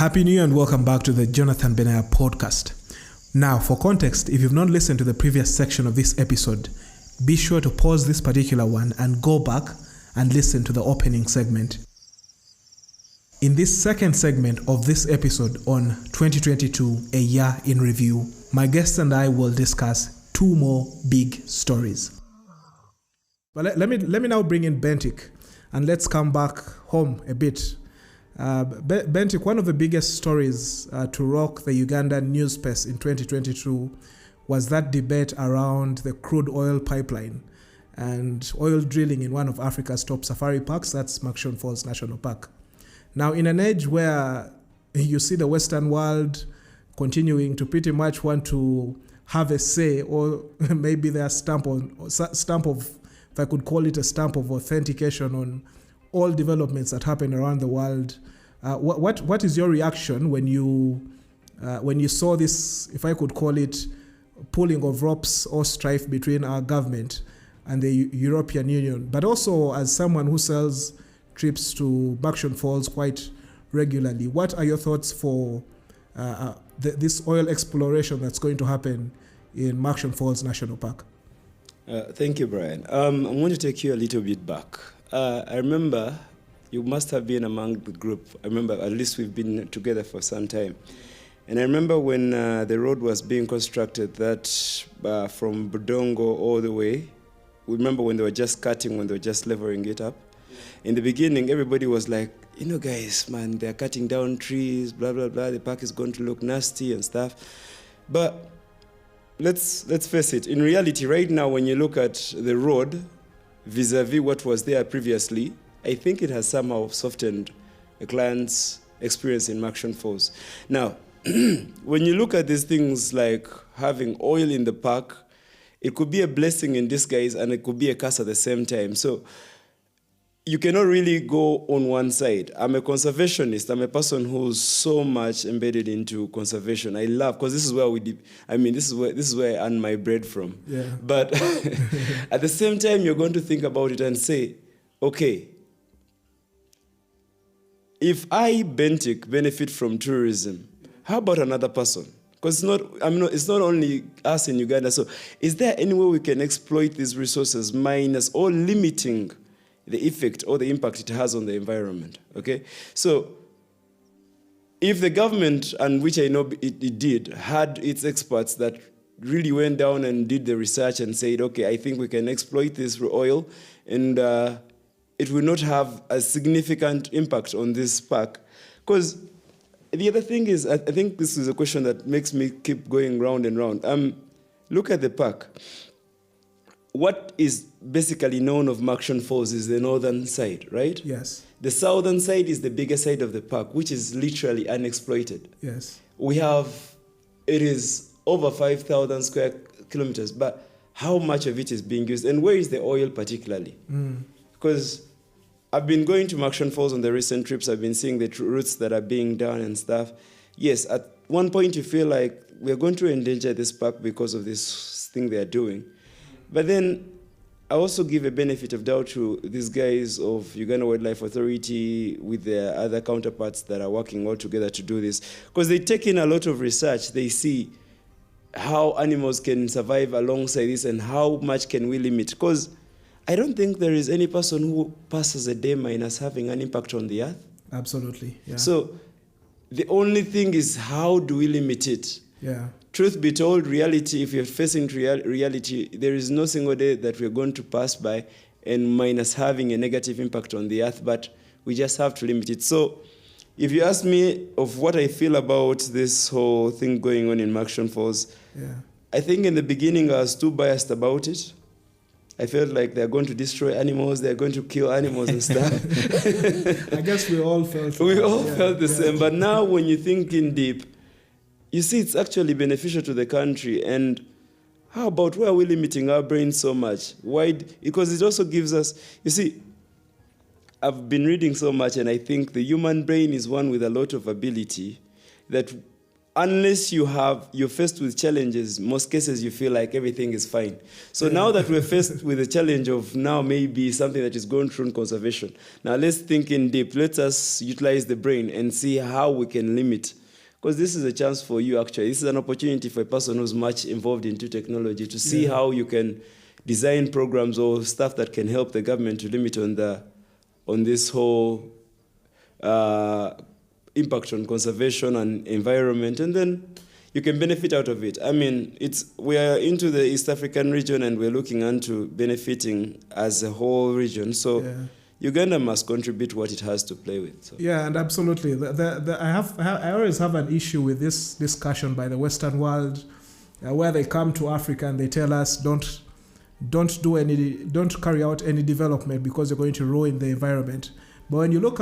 Happy New Year and welcome back to the JONATHAN BENAIAH Podcast. Now, for context, if you've not listened to the previous section of this episode, be sure to pause this particular one and go back and listen to the opening segment. In this second segment of this episode on 2022, a year in review, my guests and I will discuss two more big stories. But let me now bring in Bentik and let's come back home a bit. Bentik, one of the biggest stories to rock the Ugandan news space in 2022 was that debate around the crude oil pipeline and oil drilling in one of Africa's top safari parks, that's Murchison Falls National Park. Now, in an age where you see the Western world continuing to pretty much want to have a say, or maybe their stamp of, if I could call it a stamp of authentication on all developments that happen around the world. What is your reaction when you saw this, if I could call it, pulling of ropes or strife between our government and the European Union, but also as someone who sells trips to Murchison Falls quite regularly? What are your thoughts for this oil exploration that's going to happen in Murchison Falls National Park? Thank you, Brian. I'm going to take you a little bit back. I remember you must have been among the group. I remember at least we've been together for some time. And I remember when the road was being constructed, that from Budongo all the way, we remember when they were just cutting, when they were just leveling it up. In the beginning, everybody was like, guys, man, they're cutting down trees, blah, blah, blah. The park is going to look nasty and stuff. But let's face it. In reality, right now, when you look at the road, vis-a-vis what was there previously, I think it has somehow softened a client's experience in Murchison Falls. Now, when you look at these things like having oil in the park, it could be a blessing in disguise and it could be a curse at the same time. So you cannot really go on one side. I'm a conservationist. I'm a person who's so much embedded into conservation. I love, because this is where this is where I earn my bread from. Yeah. But at the same time, you're going to think about it and say, okay, if I, Bentik, benefit from tourism, how about another person? Because it's not only us in Uganda. So is there any way we can exploit these resources minus or limiting the effect or the impact it has on the environment? Okay? So if the government, and which I know it did, had its experts that really went down and did the research and said, okay, I think we can exploit this oil and it will not have a significant impact on this park. Because the other thing is, I think this is a question that makes me keep going round and round. Look at the park. What is basically known of Murchison Falls is the northern side, right? Yes. The southern side is the bigger side of the park, which is literally unexploited. Yes. It is over 5,000 square kilometers, but how much of it is being used? And where is the oil particularly? Because I've been going to Murchison Falls on the recent trips. I've been seeing the routes that are being done and stuff. Yes, at one point you feel like we're going to endanger this park because of this thing they're doing. But then I also give a benefit of doubt to these guys of Uganda Wildlife Authority with their other counterparts that are working all together to do this. Because they take in a lot of research. They see how animals can survive alongside this and how much can we limit. Because I don't think there is any person who passes a day minus having an impact on the earth. Absolutely, yeah. So the only thing is, how do we limit it? Yeah. Truth be told, reality, if you're facing reality, there is no single day that we're going to pass by and minus having a negative impact on the earth, but we just have to limit it. So if you ask me of what I feel about this whole thing going on in Murchison Falls, I think in the beginning I was too biased about it. I felt like they're going to destroy animals, they're going to kill animals and stuff. I guess we all felt felt the same. But now when you think in deep, you see it's actually beneficial to the country. And how about why are we limiting our brains so much? Why? Because it also gives us, you see, I've been reading so much and I think the human brain is one with a lot of ability that unless you're faced with challenges, most cases you feel like everything is fine. So now that we're faced with the challenge of now maybe something that is going through in conservation, now let's think in deep. Let us utilize the brain and see how we can limit. Because this is a chance for you, actually. This is an opportunity for a person who's much involved into technology to see how you can design programs or stuff that can help the government to limit on this whole impact on conservation and environment, and then you can benefit out of it. I mean, we are into the East African region, and we're looking into benefiting as a whole region. So Uganda must contribute what it has to play with. So. Yeah, and absolutely. I always have an issue with this discussion by the Western world, where they come to Africa and they tell us don't carry out any development because you're going to ruin the environment. But when you look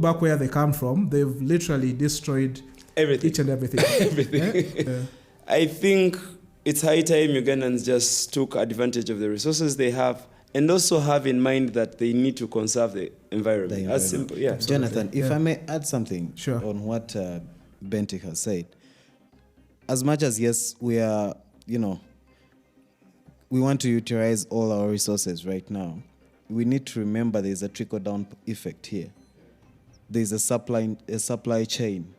back where they come from, they've literally destroyed everything. Each and everything. Everything. Yeah? I think it's high time Ugandans just took advantage of the resources they have, and also have in mind that they need to conserve the environment. As simple, yeah. Jonathan, if I may add something on what Bentik has said. As much as, yes, we are, we want to utilize all our resources right now, we need to remember there's a trickle-down effect here. There's a supply chain.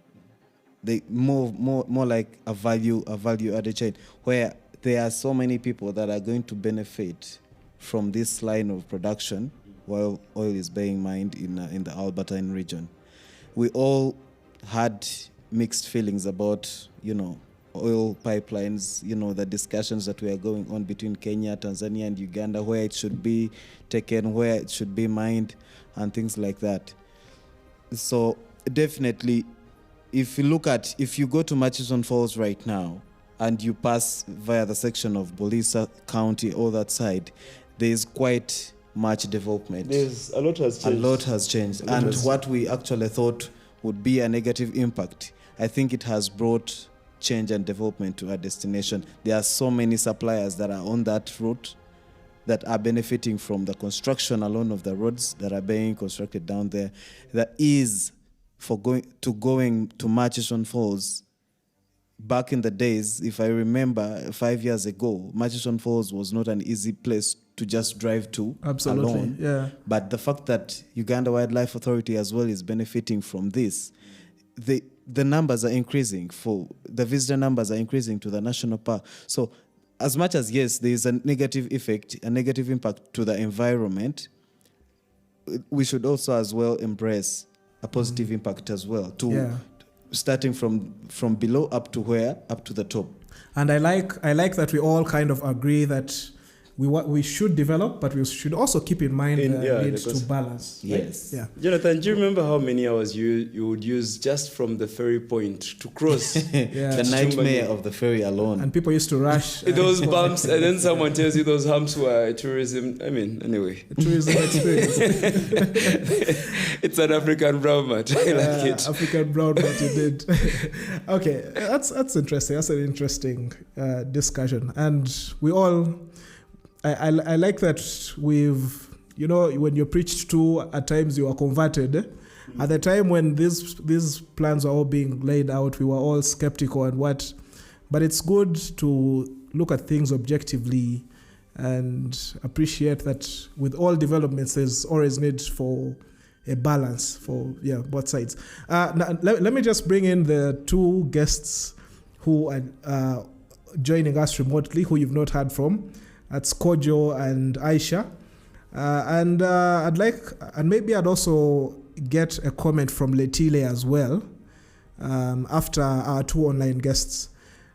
More like a value-added chain, where there are so many people that are going to benefit from this line of production while oil is being mined in the Albertine region. We all had mixed feelings about, oil pipelines, the discussions that were going on between Kenya, Tanzania, and Uganda, where it should be taken, where it should be mined, and things like that. So definitely, if you go to Murchison Falls right now, and you pass via the section of Bolisa County, all that side, there is quite much development. A lot has changed. And what we actually thought would be a negative impact, I think it has brought change and development to our destination. There are so many suppliers that are on that route that are benefiting from the construction alone of the roads that are being constructed down there. That is for going to Murchison Falls. Back in the days, if I remember 5 years ago, Murchison Falls was not an easy place to just drive to alone. Yeah. But the fact that Uganda Wildlife Authority as well is benefiting from this, the numbers are increasing, the visitor numbers are increasing to the national park. So as much as, yes, there is a negative effect, a negative impact to the environment, we should also as well embrace a positive impact as well, starting from below up to the top. And I like that we all kind of agree that we should develop, but we should also keep in mind the need to balance. Yes. Right? Yeah. Jonathan, do you remember how many hours you would use just from the ferry point to cross? The nightmare of the ferry alone. And people used to rush. Those bumps, and then someone tells you those humps were tourism. I mean, anyway. Tourism experience. It's an African brown mat. I like it. African brown mat, indeed. Okay, that's interesting. That's an interesting discussion. And we all... I like that we've, when you're preached to, at times you are converted. At the time when these plans were all being laid out, we were all skeptical and what. But it's good to look at things objectively and appreciate that with all developments, there's always need for a balance for both sides. Now, let me just bring in the two guests who are joining us remotely, who you've not heard from. That's Kojo and Aisha. Maybe I'd also get a comment from Letile as well after our two online guests.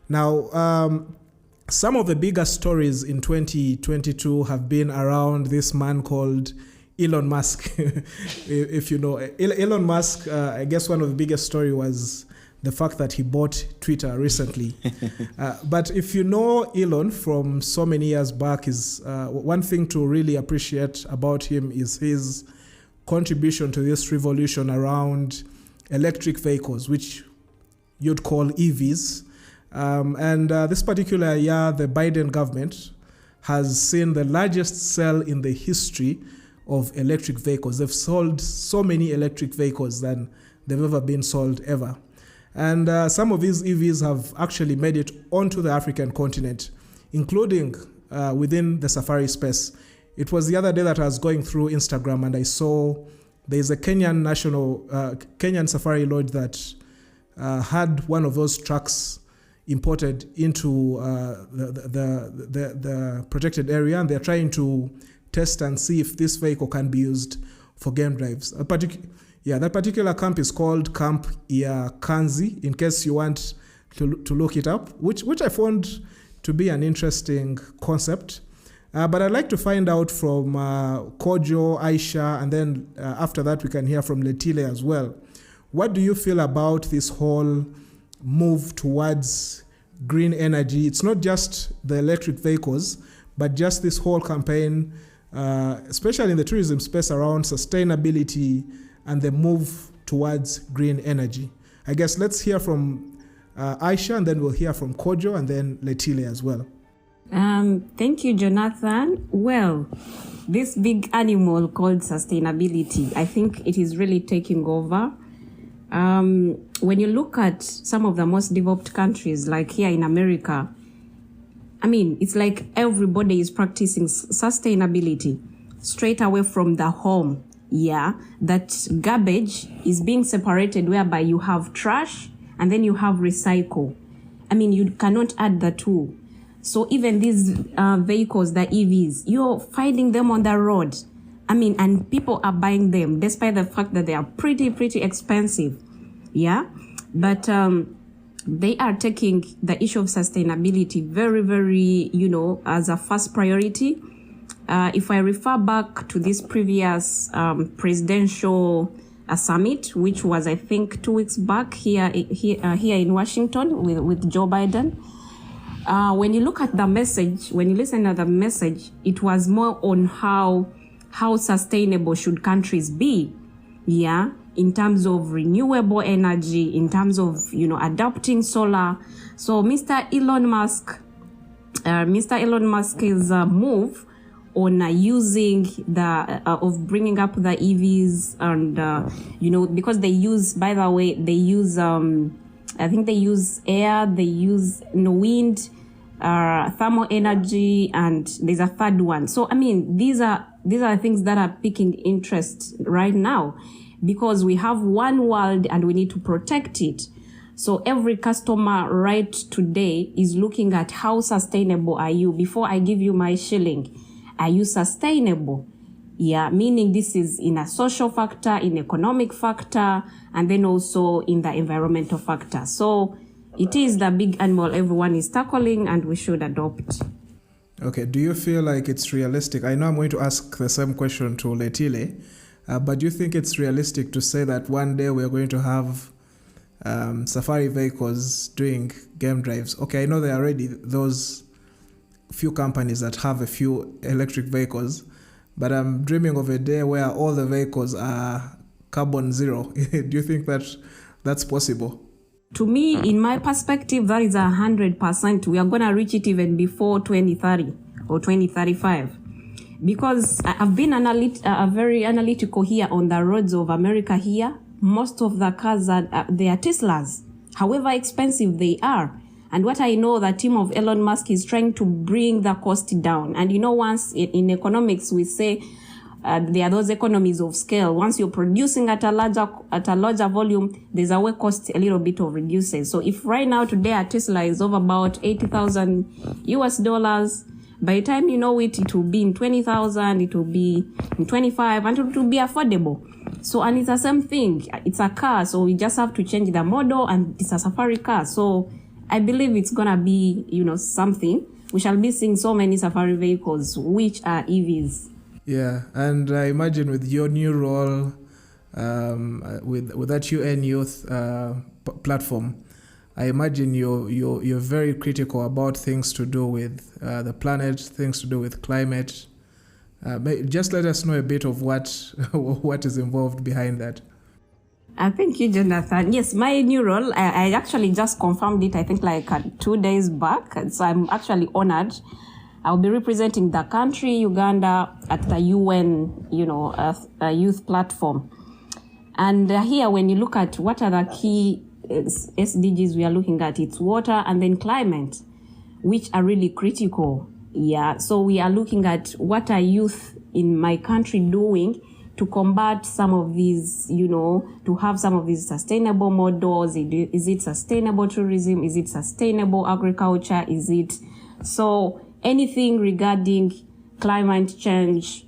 Now, some of the bigger stories in 2022 have been around this man called Elon Musk. If you know, Elon Musk, I guess one of the biggest story was the fact that he bought Twitter recently. But if you know Elon from so many years back, is one thing to really appreciate about him is his contribution to this revolution around electric vehicles, which you'd call EVs. This particular year, the Biden government has seen the largest sale in the history of electric vehicles. They've sold so many electric vehicles than they've ever been sold ever. And some of these EVs have actually made it onto the African continent, including within the safari space. It was the other day that I was going through Instagram and I saw there's a Kenyan safari lodge that had one of those trucks imported into the protected area, and they're trying to test and see if this vehicle can be used for game drives. That particular camp is called Camp Iakanzi, in case you want to look it up, which I found to be an interesting concept. But I'd like to find out from Kojo, Aisha, and then after that we can hear from Letile as well. What do you feel about this whole move towards green energy? It's not just the electric vehicles, but just this whole campaign, especially in the tourism space, around sustainability and the move towards green energy. I guess let's hear from Aisha, and then we'll hear from Kojo, and then Letile as well. Thank you, Jonathan. Well, this big animal called sustainability, I think it is really taking over. When you look at some of the most developed countries, like here in America, I mean, it's like everybody is practicing sustainability straight away from the home. Yeah, that garbage is being separated, whereby you have trash and then you have recycle. I mean, you cannot add the two. So even these vehicles, the EVs, you're finding them on the road. I mean, and people are buying them despite the fact that they are pretty expensive. Yeah, but they are taking the issue of sustainability very, as a first priority. If I refer back to this previous presidential summit, which was, I think, 2 weeks back here in Washington with Joe Biden, when you look at the message, when you listen to the message, it was more on how sustainable should countries be, yeah, in terms of renewable energy, in terms of, adopting solar. So Mr. Elon Musk's move on using of bringing up the EVs and, because they use, by the way, they use, I think they use air, they use wind, thermal energy, and there's a third one. So, I mean, these are things that are piquing interest right now because we have one world and we need to protect it. So every customer right today is looking at how sustainable are you. Before I give you my shilling, are you sustainable? Yeah, meaning this is in a social factor, in economic factor, and then also in the environmental factor. So it is the big animal everyone is tackling, and we should adopt. Okay, do you feel like it's realistic? I know I'm going to ask the same question to Letile, but do you think it's realistic to say that one day we're going to have safari vehicles doing game drives? Okay, I know there are already those few companies that have a few electric vehicles, but I'm dreaming of a day where all the vehicles are carbon zero. Do you think that that's possible? To me, in my perspective, that is 100%. We are going to reach it even before 2030 or 2035. Because I've been very analytical here on the roads of America here. Most of the cars they are Teslas, however expensive they are. And what I know, the team of Elon Musk is trying to bring the cost down. And once in economics, we say there are those economies of scale. Once you're producing at a larger volume, there's a way cost a little bit of reduces. So if right now today a Tesla is over about $80,000, by the time you know it will be in 20,000, it will be in 25, and it will be affordable. So, and it's the same thing. It's a car, so we just have to change the model, and it's a safari car. So I believe it's gonna be, something. We shall be seeing so many safari vehicles, which are EVs. Yeah, and I imagine with your new role, with that UN Youth platform, I imagine you're very critical about things to do with the planet, things to do with climate. Just let us know a bit of what is involved behind that. Thank you, Jonathan. Yes, my new role, I actually just confirmed it, I think 2 days back. So I'm actually honored. I'll be representing the country, Uganda, at the UN, youth platform. And here, when you look at what are the key SDGs we are looking at, it's water and then climate, which are really critical. Yeah, so we are looking at what are youth in my country doing to combat some of these, to have some of these sustainable models. Is it sustainable tourism? Is it sustainable agriculture? So anything regarding climate change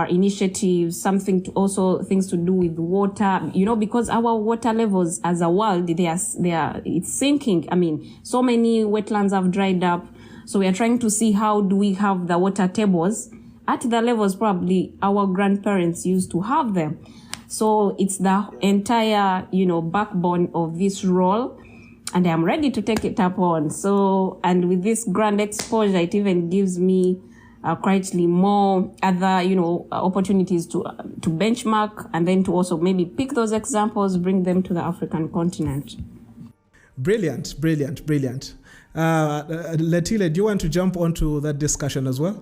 initiatives, things to do with water, because our water levels as a world, it's sinking. I mean, so many wetlands have dried up. So we are trying to see how do we have the water tables at the levels probably our grandparents used to have them. So it's the entire, backbone of this role, and I'm ready to take it up on. So, and with this grand exposure, it even gives me greatly more other, opportunities to benchmark, and then to also maybe pick those examples, bring them to the African continent. Brilliant. Letile, do you want to jump onto that discussion as well?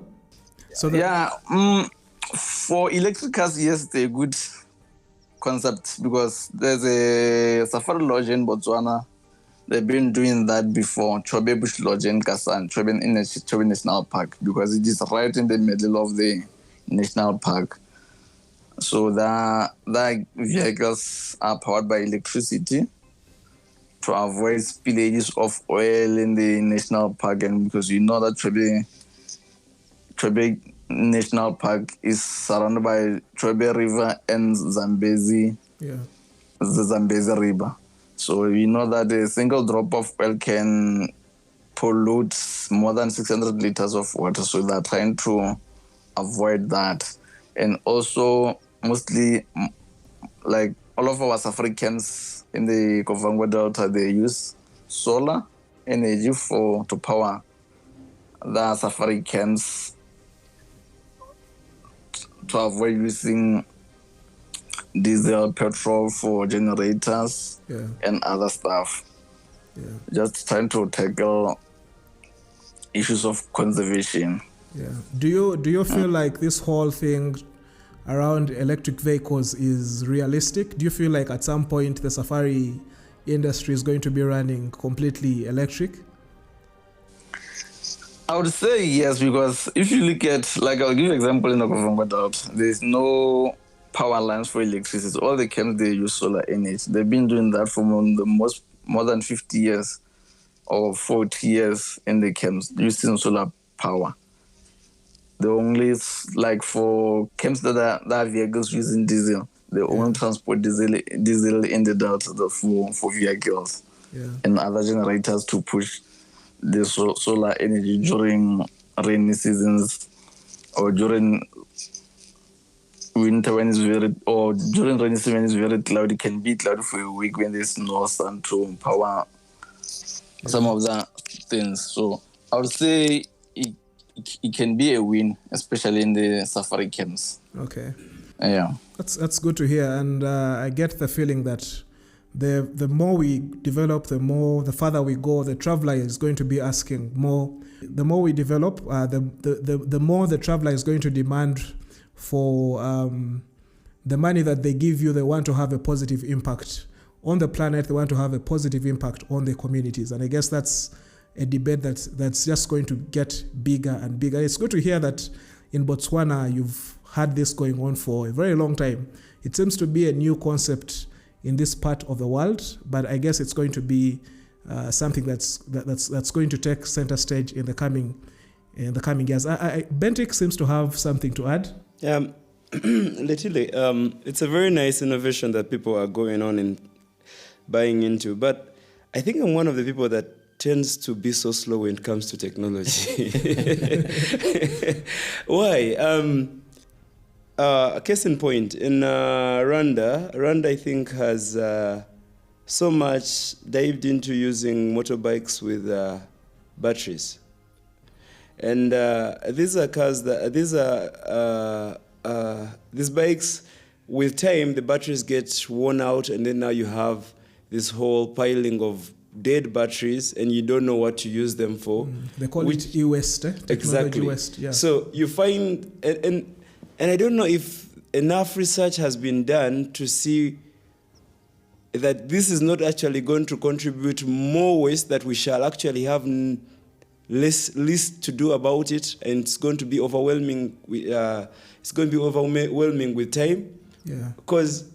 For electric cars, yes, they're a good concept because there's a safari lodge in Botswana. They've been doing that before, Chobe Bush Lodge in Kasan, Chobe National Park, because it is right in the middle of the national park. So the vehicles are powered by electricity to avoid spillages of oil in the national park, and because you know that Chobe National Park is surrounded by Chobe River and Zambezi, the Zambezi River. So we know that a single drop of oil can pollute more than 600 liters of water. So they're trying to avoid that. And also, mostly, like all of our safari camps in the Kovango Delta, they use solar energy to power the safari camps to avoid using diesel, petrol for generators and other stuff. Just trying to tackle issues of conservation. Do you feel like this whole thing around electric vehicles is realistic? Do you feel like at some point the safari industry is going to be running completely electric? I would say yes, because if you look at, like, I'll give you an example in Okovongwa Delta. There's no power lines for electricity. All the camps, they use solar energy. They've been doing that for more than 50 years or 40 years in the camps, using solar power. The only, like, for camps that are vehicles using diesel, they only transport diesel in the Delta for vehicles and other generators to push the solar energy during rainy seasons or during winter when it's during rainy season when it's very cloudy. It can be cloudy for a week when there's no sun to power some of the things. So I would say it can be a win, especially in the safari camps. Okay. Yeah. That's good to hear, and I get the feeling that the more we develop, the farther we go, the traveler is going to be asking more. The more we develop, the more the traveler is going to demand for the money that they give you. They want to have a positive impact on the planet. They want to have a positive impact on the communities. And I guess that's a debate that's just going to get bigger and bigger. It's good to hear that in Botswana, you've had this going on for a very long time. It seems to be a new concept in this part of the world, but I guess it's going to be something that's going to take center stage in the coming years. Bentic seems to have something to add. Literally, it's a very nice innovation that people are going on and buying into, but I think I'm one of the people that tends to be so slow when it comes to technology. Why? Case in point, in Rwanda I think has so much dived into using motorbikes with batteries. And these are cars these bikes, with time, the batteries get worn out, and then now you have this whole piling of dead batteries, and you don't know what to use them for. They call it e-waste, exactly. Waste, yeah. So you find, and I don't know if enough research has been done to see that this is not actually going to contribute more waste, that we shall actually have less to do about it, and it's going to be overwhelming. It's going to be overwhelming with time. Yeah. Because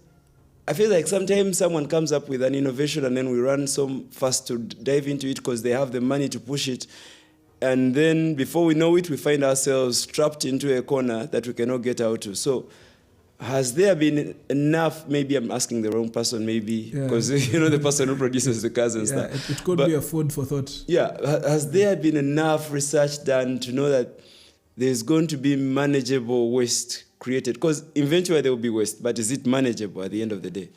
I feel like sometimes someone comes up with an innovation and then we run so fast to dive into it because they have the money to push it. And then before we know it, we find ourselves trapped into a corner that we cannot get out of. So has there been enough, maybe I'm asking the wrong person, maybe, because the person who produces the cars and stuff. It could be a food for thought. Yeah, has there been enough research done to know that there's going to be manageable waste created? Because eventually there will be waste, but is it manageable at the end of the day?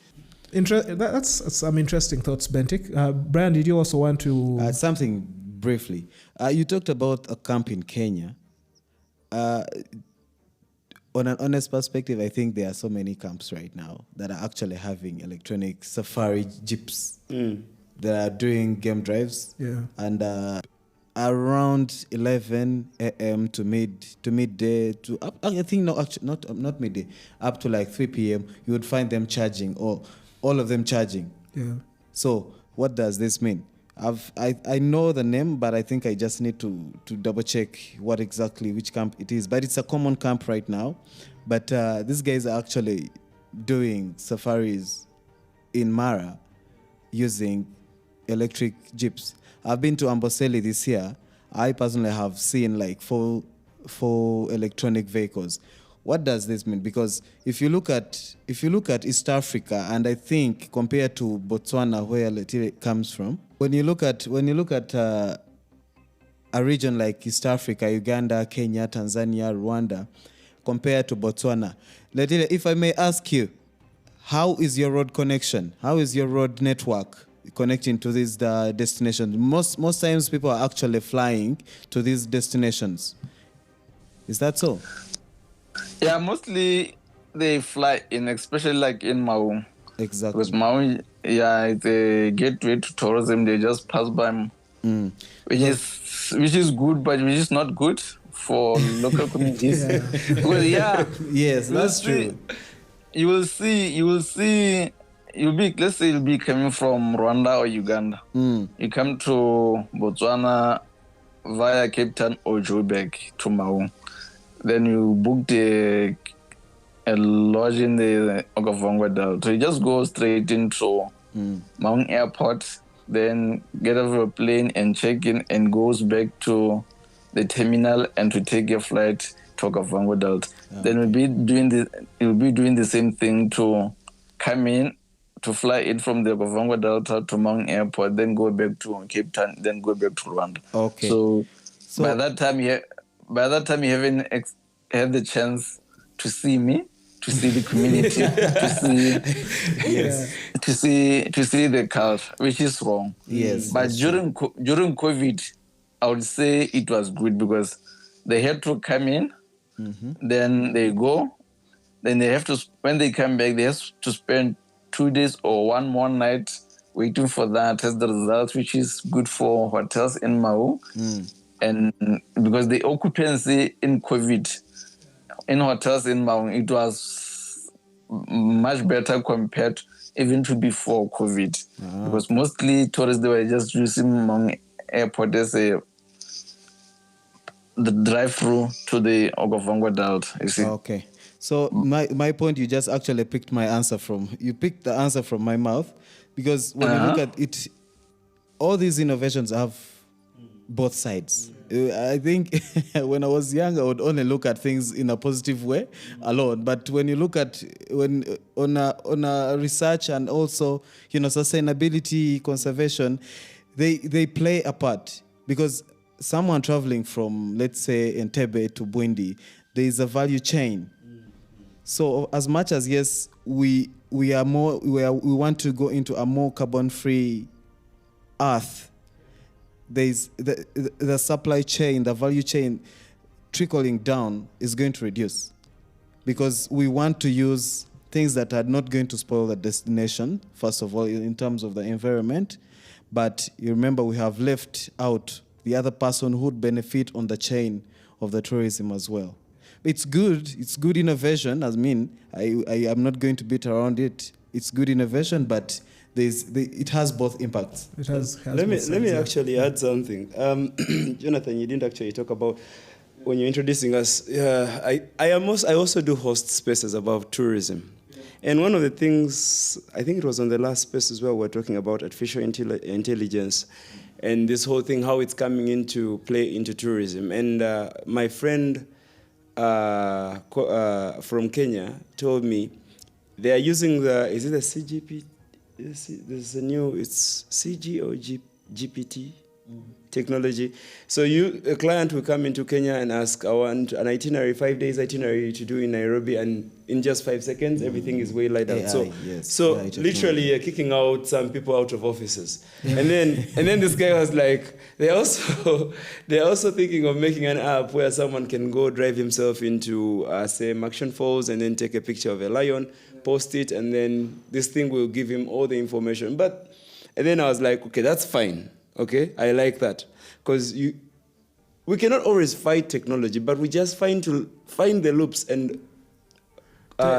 That's some interesting thoughts, Bentik. Brian, did you also want to... Something briefly. You talked about a camp in Kenya. On an honest perspective, I think there are so many camps right now that are actually having electronic safari jeeps that are doing game drives. Yeah. And around 11 a.m. to midday to up, I think not midday, up to like 3 p.m. you would find them charging, or all of them charging. Yeah. So what does this mean? I know the name, but I think I just need to double check which camp it is. But it's a common camp right now. But these guys are actually doing safaris in Mara using electric jeeps. I've been to Amboseli this year. I personally have seen like four electronic vehicles. What does this mean? Because if you look at East Africa, and I think compared to Botswana, where Letile comes from, when you look at a region like East Africa, Uganda, Kenya, Tanzania, Rwanda, compared to Botswana, Letile, if I may ask you, how is your road connection? How is your road network connecting to these destinations? Most times people are actually flying to these destinations. Is that so? Yeah, mostly they fly in, especially like in Mau. Exactly. Because Mau, it's a gateway to tourism. They just pass by, which is good, but which is not good for local communities. Yes, that's true. Let's say you'll be coming from Rwanda or Uganda. You come to Botswana via Cape Town or Joburg to Mau. Then you booked a lodge in the Okavango Delta. So you just go straight into Mau Airport, then get off a plane and check in, and goes back to the terminal and to take a flight to Okavango Delta. Then you'll be doing the same thing to come in, to fly in from the Okavango Delta to Mau Airport, then go back to Cape Town, then go back to Rwanda. Okay. So by that time you haven't had the chance to see me, to see the community, to see the culture, which is wrong. Yes. But during COVID, I would say it was good because they had to come in, then they go, then they have to, when they come back, they have to spend 2 days or one more night waiting for that test the results, which is good for hotels in Mau. And because the occupancy in COVID in hotels in Mau, it was much better compared even to before COVID. Because mostly tourists, they were just using Mau Airport as the drive-through to the Okavango Delta, you see. Okay. So my point, you just actually picked the answer from my mouth, because when you look at it, all these innovations have both sides. I think when I was young, I would only look at things in a positive way alone. But when you look at on a research and also sustainability, conservation, they play a part, because someone traveling from, let's say, Entebbe to Bwindi, there is a value chain. So as much as yes, we want to go into a more carbon-free earth, there's the supply chain, the value chain trickling down is going to reduce, because we want to use things that are not going to spoil the destination, first of all, in terms of the environment. But you remember, we have left out the other person who would benefit on the chain of the tourism as well. It's good innovation. I am not going to beat around it. it's good innovation, but it has both impacts. It has Let me actually add something. Jonathan, you didn't actually talk about when you're introducing us. I also do host spaces about tourism. And one of the things, I think it was on the last space as well, we're talking about artificial intelligence and this whole thing, how it's coming into play into tourism. And my friend from Kenya told me they are using is it the CGP? There's a new, it's CG or GPT technology. So a client will come into Kenya and ask, I want an itinerary, 5 days itinerary to do in Nairobi, and in just 5 seconds, everything is way laid out. So literally you're kicking out some people out of offices. Yeah. And then this guy was like, they're also thinking of making an app where someone can go drive himself into, say, Murchison Falls and then take a picture of a lion, post it, and then this thing will give him all the information. And then I was like, okay, that's fine. Okay, I like that, because we cannot always fight technology, but we just find the loops and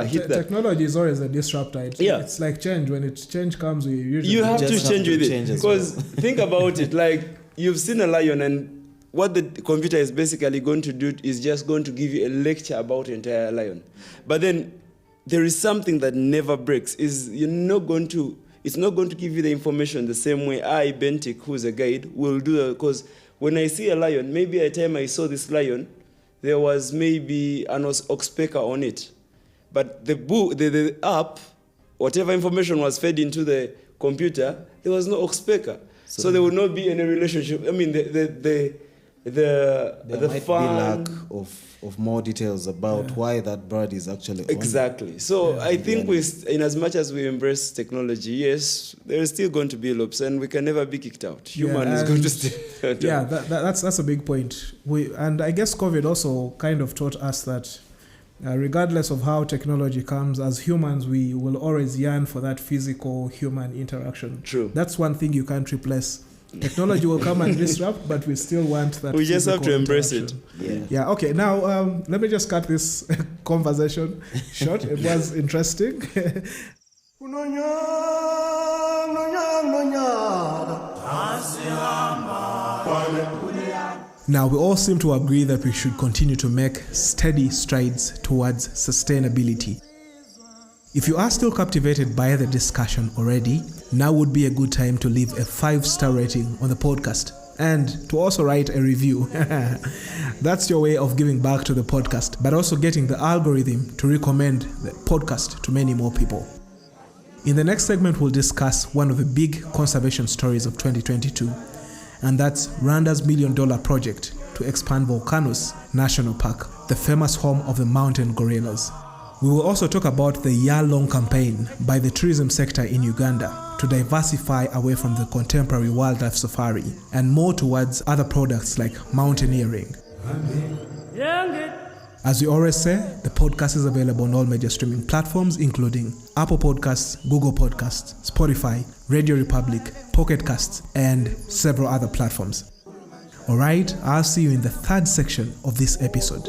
hit that. Technology is always a disruptor. It's like change. When change comes, you have to change with it. Because think about it, like you've seen a lion, and what the computer is basically going to do is just going to give you a lecture about the entire lion. But then there is something that never breaks. It's not going to give you the information the same way I, Bentik, who's a guide, will do that. Because when I see a lion, maybe at the time I saw this lion, there was maybe an oxpecker on it. But the app, whatever information was fed into the computer, there was no oxpecker. So there would not be any relationship. I mean, there might be lack of more details about why that bird is actually on. Exactly. So I think in as much as we embrace technology, yes, there is still going to be loops, and we can never be kicked out. Human is going to stay. That's a big point. And I guess COVID also kind of taught us that regardless of how technology comes, as humans, we will always yearn for that physical human interaction. True. That's one thing you can't replace. Technology will come and disrupt, but we still want that. We just have to embrace it. Yeah. Okay. Now, let me just cut this conversation short. It was interesting. Now, we all seem to agree that we should continue to make steady strides towards sustainability. If you are still captivated by the discussion already, now would be a good time to leave a 5-star rating on the podcast and to also write a review. That's your way of giving back to the podcast, but also getting the algorithm to recommend the podcast to many more people. In the next segment, we'll discuss one of the big conservation stories of 2022, and that's Rwanda's $1 million project to expand Volcanoes National Park, the famous home of the mountain gorillas. We will also talk about the year-long campaign by the tourism sector in Uganda to diversify away from the contemporary wildlife safari and more towards other products like mountaineering. As we always say, the podcast is available on all major streaming platforms, including Apple Podcasts, Google Podcasts, Spotify, Radio Republic, Pocket Casts, and several other platforms. All right, I'll see you in the third section of this episode.